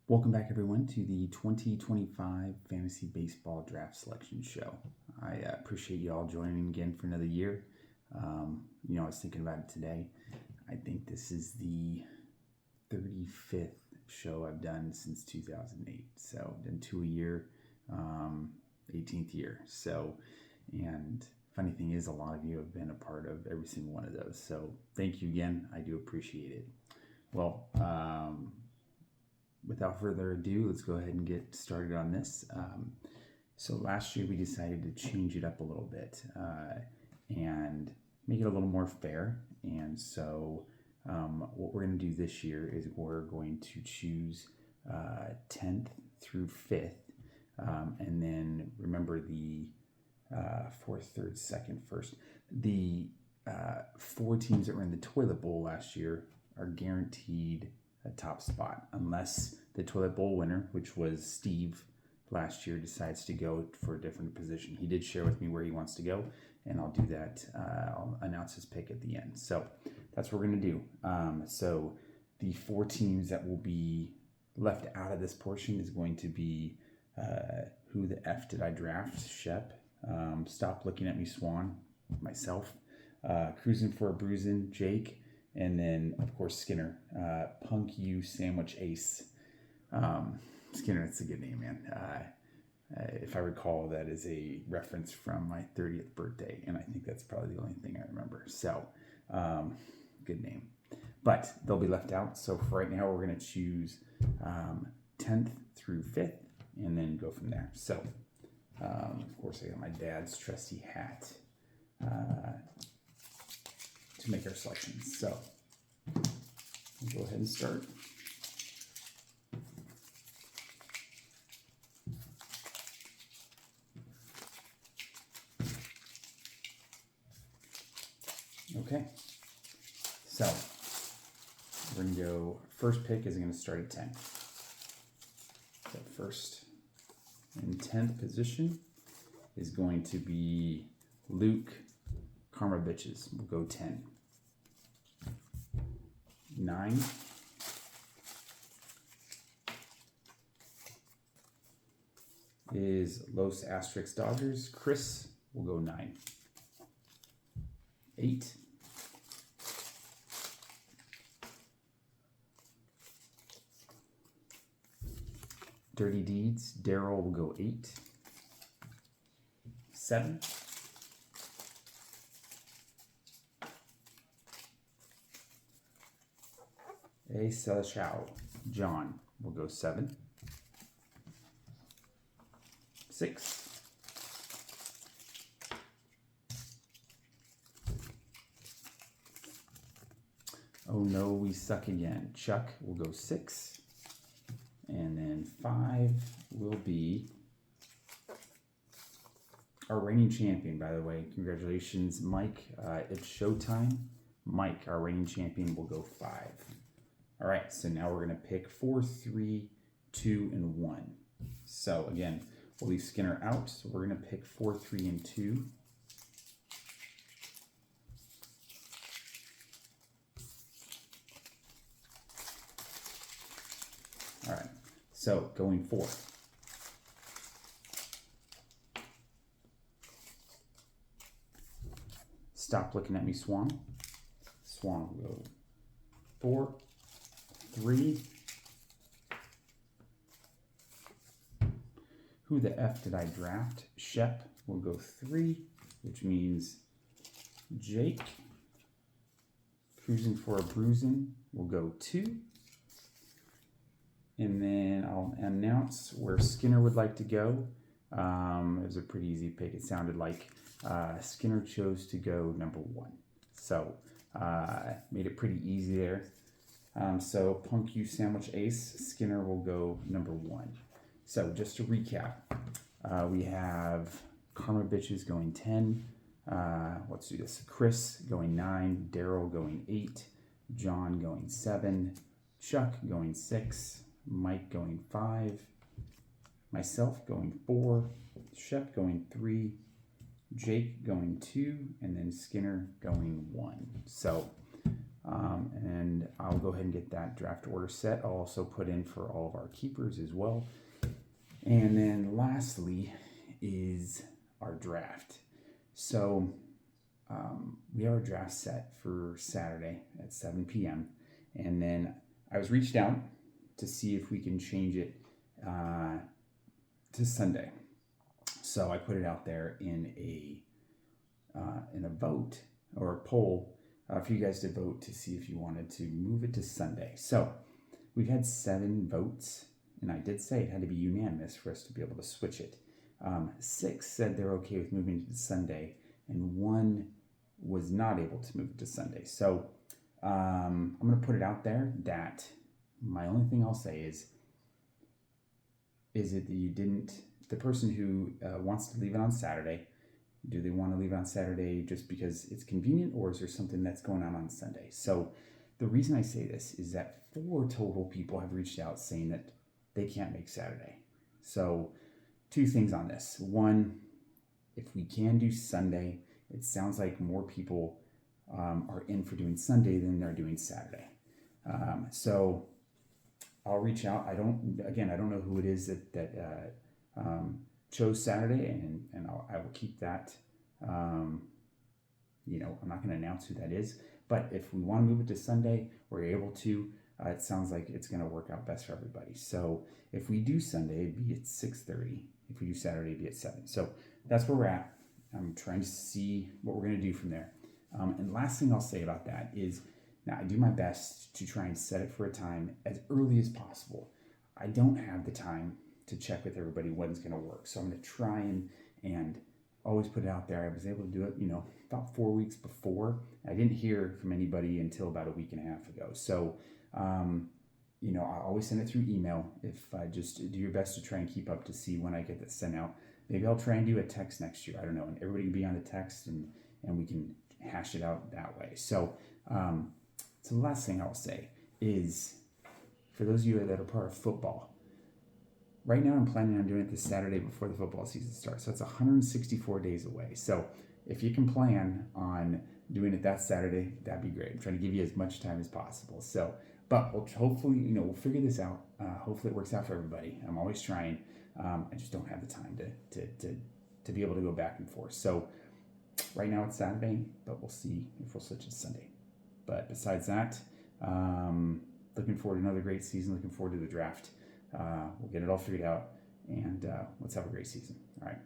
Welcome back, everyone, to the 2025 Fantasy Baseball Draft Selection Show. I appreciate you all joining again for another year. I was thinking about it today. I think this is the 35th show I've done since 2008. So, done two a year, 18th year. And funny thing is, a lot of you have been a part of every single one of those. So, thank you again. I do appreciate it. Well, without further ado, let's go ahead and get started on this. So last year we decided to change it up a little bit and make it a little more fair. And so what we're going to do this year is we're going to choose 10th through 5th. And then remember the 4th, 3rd, 2nd, 1st. The 4 teams that were in the toilet bowl last year are guaranteed a top spot unless the toilet bowl winner, which was Steve last year, decides to go for a different position. He did share with me where he wants to go, and I'll do that. I'll announce his pick at the end. So that's what we're going to do. So the 4 teams that will be left out of this portion is going to be Who the F Did I Draft? Shep. Stop Looking at Me, Swan. Myself. Cruising for a Bruisin', Jake. And then, of course, Skinner, Punk You Sandwich Ace. Skinner, that's a good name, man. If I recall, that is a reference from my 30th birthday, and I think that's probably the only thing I remember. So, good name. But they'll be left out. So for right now, we're going to choose 10th through 5th, and then go from there. So, of course, I got my dad's trusty hat to make our selections. So we'll go ahead and start. Okay, so we're going to go, first pick is going to start at 10. So first in 10th position is going to be Luke Karma Bitches. We'll go 10. 9. Is Los Asterix Dodgers. Chris will go 9. 8. Dirty Deeds. Daryl will go 8. 7. A Celestial. John will go 7. 6. Oh no, we suck again. Chuck will go 6. And then 5 will be our reigning champion, by the way. Congratulations, Mike. It's showtime. Mike, our reigning champion, will go 5. All right, so now we're going to pick 4, 3, 2, and 1. So again, we'll leave Skinner out. So we're going to pick 4, 3, and 2. All right, so going 4. Stop Looking at Me, Swan. Swan will go 4. 3. Who the F Did I Draft? Shep will go 3, which means Jake. Cruising for a Bruisin' will go 2. And then I'll announce where Skinner would like to go. It was a pretty easy pick. It sounded like Skinner chose to go number 1. So made it pretty easy there. So Punk You Sandwich Ace, Skinner will go number 1. So just to recap, we have Karma Bitches going 10. Let's do this. Chris going 9. Daryl going 8. John going 7. Chuck going 6. Mike going 5. Myself going 4. Shep going 3. Jake going 2. And then Skinner going 1. So And I'll go ahead and get that draft order set. I'll also put in for all of our keepers as well. And then lastly is our draft. So we have our draft set for Saturday at 7 p.m. And then I was reached out to see if we can change it to Sunday. So I put it out there in a vote or a poll for you guys to vote to see if you wanted to move it to Sunday. So we've had 7 votes, and I did say it had to be unanimous for us to be able to switch it. 6 said they're okay with moving it to Sunday, and 1 was not able to move it to Sunday. So I'm going to put it out there that my only thing I'll say is it that you didn't, the person who wants to leave it on Saturday, do they want to leave it on Saturday just because it's convenient, or is there something that's going on Sunday? So the reason I say this is that 4 total people have reached out saying that they can't make Saturday. So 2 things on this. 1, if we can do Sunday, it sounds like more people are in for doing Sunday than they're doing Saturday. So I'll reach out. I don't know who it is that chose Saturday, and I will keep that. I'm not going to announce who that is, but if we want to move it to Sunday, we're able to. It sounds like it's going to work out best for everybody. So if we do Sunday, it'd be at 6:30. If we do Saturday, it'd be at 7. So that's where we're at. I'm trying to see what we're going to do from there. And last thing I'll say about that is, now I do my best to try and set it for a time as early as possible. I don't have the time to check with everybody when's going to work. So I'm going to try and always put it out there. I was able to do it, about 4 weeks before. I didn't hear from anybody until about a week and a half ago. So, I always send it through email. If I just do your best to try and keep up to see when I get that sent out. Maybe I'll try and do a text next year. I don't know. And everybody can be on the text and we can hash it out that way. So, so the last thing I'll say is, for those of you that are part of football, right now I'm planning on doing it this Saturday before the football season starts. So it's 164 days away. So if you can plan on doing it that Saturday, that'd be great. I'm trying to give you as much time as possible. So, but we'll hopefully, we'll figure this out. Hopefully it works out for everybody. I'm always trying. I just don't have the time to be able to go back and forth. So right now it's Saturday, but we'll see if we'll switch it to Sunday. But besides that, looking forward to another great season. Looking forward to the draft. We'll get it all figured out, and let's have a great season. All right.